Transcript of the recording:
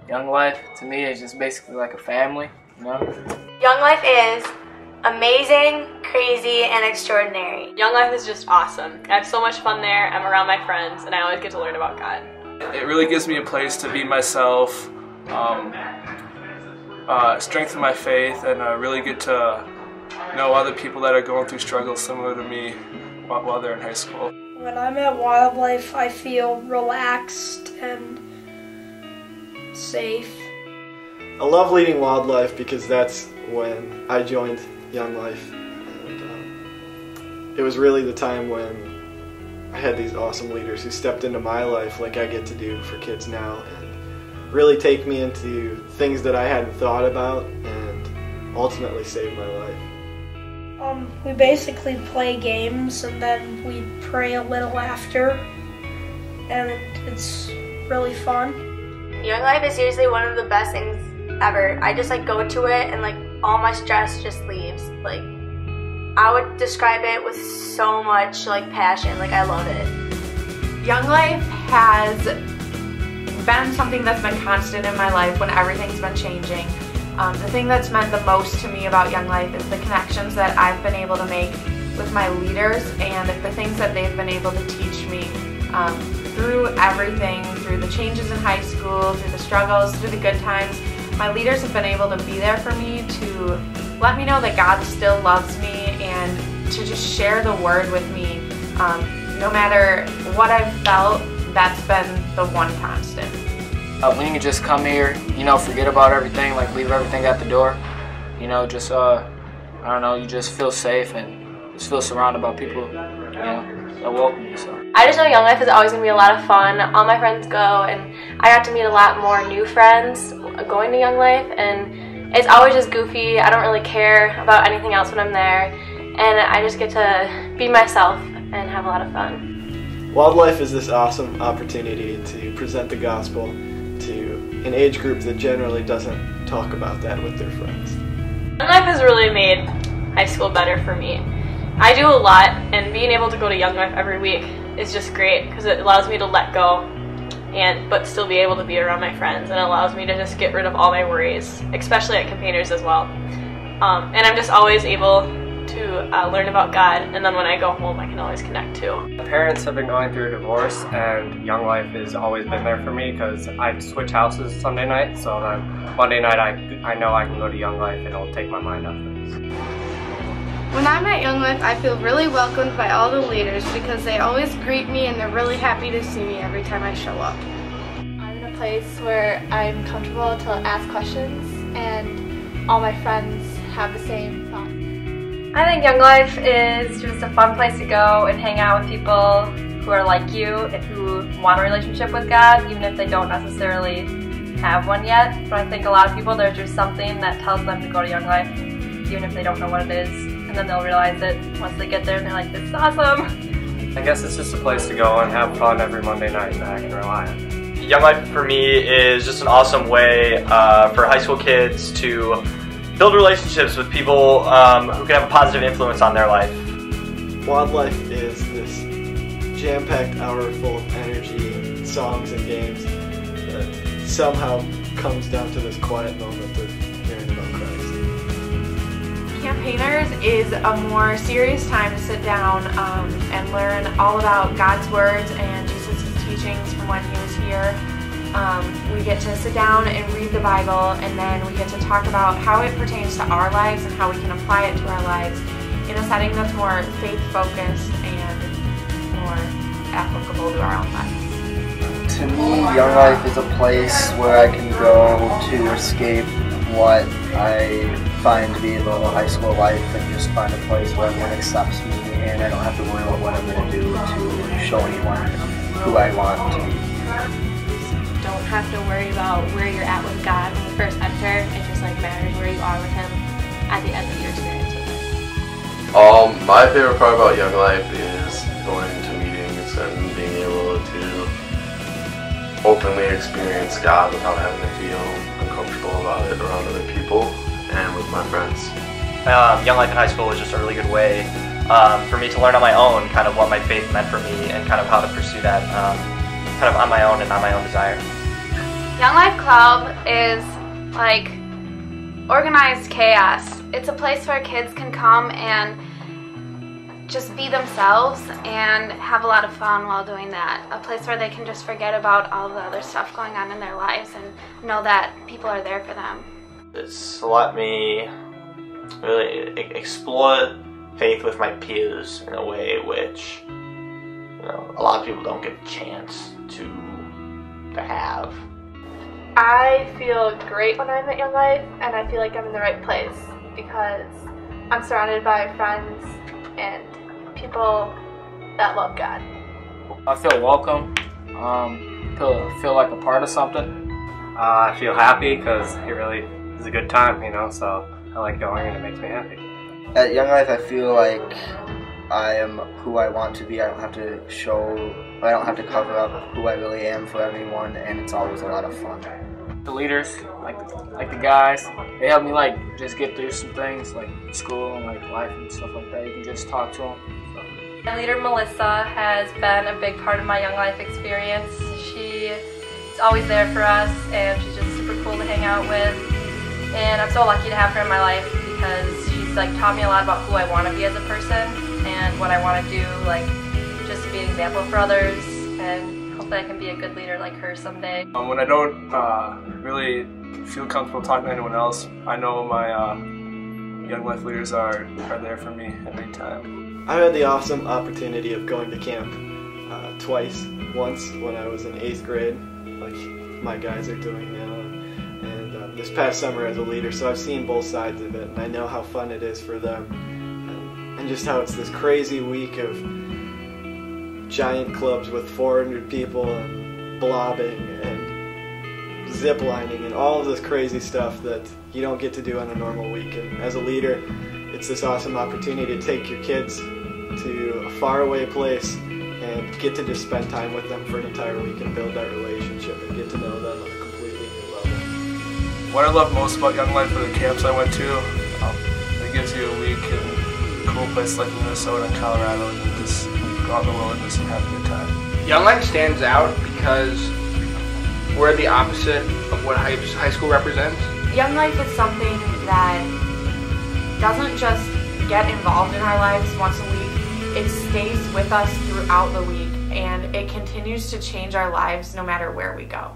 Young Life, to me, is just basically like a family, you know? Young Life is amazing, crazy, and extraordinary. Young Life is just awesome. I have so much fun there. I'm around my friends, and I always get to learn about God. It really gives me a place to be myself, strengthen my faith, and really get to know other people that are going through struggles similar to me while they're in high school. When I'm at Wildlife, I feel relaxed and safe. I love leading Wildlife because that's when I joined Young Life. And it was really the time when I had these awesome leaders who stepped into my life like I get to do for kids now and really take me into things that I hadn't thought about and ultimately saved my life. We basically play games and then we pray a little after, and it's really fun. Young Life is usually one of the best things ever. I just go to it and all my stress just leaves. I would describe it with so much passion. I love it. Young Life has been something that's been constant in my life when everything's been changing. The thing that's meant the most to me about Young Life is the connections that I've been able to make with my leaders and the things that they've been able to teach me through everything, through the changes in high school, through the struggles, through the good times. My leaders have been able to be there for me to let me know that God still loves me and to just share the word with me. No matter what I've felt, that's been the one constant. When you can just come here, forget about everything, leave everything at the door, just, I don't know, you just feel safe and just feel surrounded by people, that welcome you, so. I just know Young Life is always going to be a lot of fun. All my friends go, and I got to meet a lot more new friends going to Young Life, and it's always just goofy. I don't really care about anything else when I'm there, and I just get to be myself and have a lot of fun. Wildlife is this awesome opportunity to present the gospel to an age group that generally doesn't talk about that with their friends. Young Life has really made high school better for me. I do a lot, and being able to go to Young Life every week is just great because it allows me to let go but still be able to be around my friends, and it allows me to just get rid of all my worries, especially at Campaigners as well. And I'm just always able to learn about God, and then when I go home I can always connect too. My parents have been going through a divorce, and Young Life has always been there for me because I switch houses Sunday night, so then Monday night I know I can go to Young Life and it'll take my mind off things. When I'm at Young Life, I feel really welcomed by all the leaders because they always greet me and they're really happy to see me every time I show up. I'm in a place where I'm comfortable to ask questions and all my friends have the same thoughts. I think Young Life is just a fun place to go and hang out with people who are like you and who want a relationship with God, even if they don't necessarily have one yet. But I think a lot of people, there's just something that tells them to go to Young Life, even if they don't know what it is. And then they'll realize it once they get there and they're like, this is awesome. I guess it's just a place to go and have fun every Monday night that I can rely on. Young Life for me is just an awesome way for high school kids to build relationships with people who can have a positive influence on their life. Wildlife is this jam-packed hour full of energy, songs, and games that somehow comes down to this quiet moment of hearing about Christ. Campaigners is a more serious time to sit down and learn all about God's words and Jesus' teachings from when he was here. We get to sit down and read the Bible, and then we get to talk about how it pertains to our lives and how we can apply it to our lives in a setting that's more faith-focused and more applicable to our own lives. To me, Young Life is a place where I can go to escape what I find to be the high school life and just find a place where everyone accepts me and I don't have to worry about what I'm going to do to show anyone who I want to be. You don't have to worry about where you're at with God when you first enter. It just matters where you are with him at the end of your experience with him. My favorite part about Young Life is going to meetings and being able to openly experience God without having to feel uncomfortable about it around other people and with my friends. Young Life in high school was just a really good way for me to learn on my own kind of what my faith meant for me and kind of how to pursue that kind of on my own and on my own desire. Young Life Club is like organized chaos. It's a place where kids can come and just be themselves and have a lot of fun while doing that. A place where they can just forget about all the other stuff going on in their lives and know that people are there for them. It's let me really explore faith with my peers in a way which, you know, a lot of people don't get a chance to have. I feel great when I'm at Young Life, and I feel like I'm in the right place because I'm surrounded by friends and people that love God. I feel welcome, feel like a part of something. I feel happy because it really is a good time, you know, so I like going and it makes me happy. At Young Life, I feel like I am who I want to be. I don't have to cover up who I really am for everyone, and it's always a lot of fun. The leaders, like the guys, they help me like just get through some things like school and like life and stuff like that. You can just talk to them. So. My leader Melissa has been a big part of my Young Life experience. She is always there for us, and she's just super cool to hang out with. And I'm so lucky to have her in my life because she's like taught me a lot about who I want to be as a person and what I want to do, like just to be an example for others, and hopefully I can be a good leader like her someday. When I don't really feel comfortable talking to anyone else, I know my Young Life leaders are there for me every time. I've had the awesome opportunity of going to camp twice. Once when I was in 8th grade, like my guys are doing now, and this past summer as a leader, so I've seen both sides of it, and I know how fun it is for them, and just how it's this crazy week of giant clubs with 400 people and blobbing and zip lining and all of this crazy stuff that you don't get to do on a normal week. And as a leader, it's this awesome opportunity to take your kids to a faraway place and get to just spend time with them for an entire week and build that relationship and get to know them on a completely new level. What I love most about Young Life are the camps I went to. It gives you a week in cool places like Minnesota and Colorado, and just go out in the wilderness and have a good time. Young Life stands out because we're the opposite of what high school represents. Young Life is something that doesn't just get involved in our lives once a week. It stays with us throughout the week, and it continues to change our lives no matter where we go.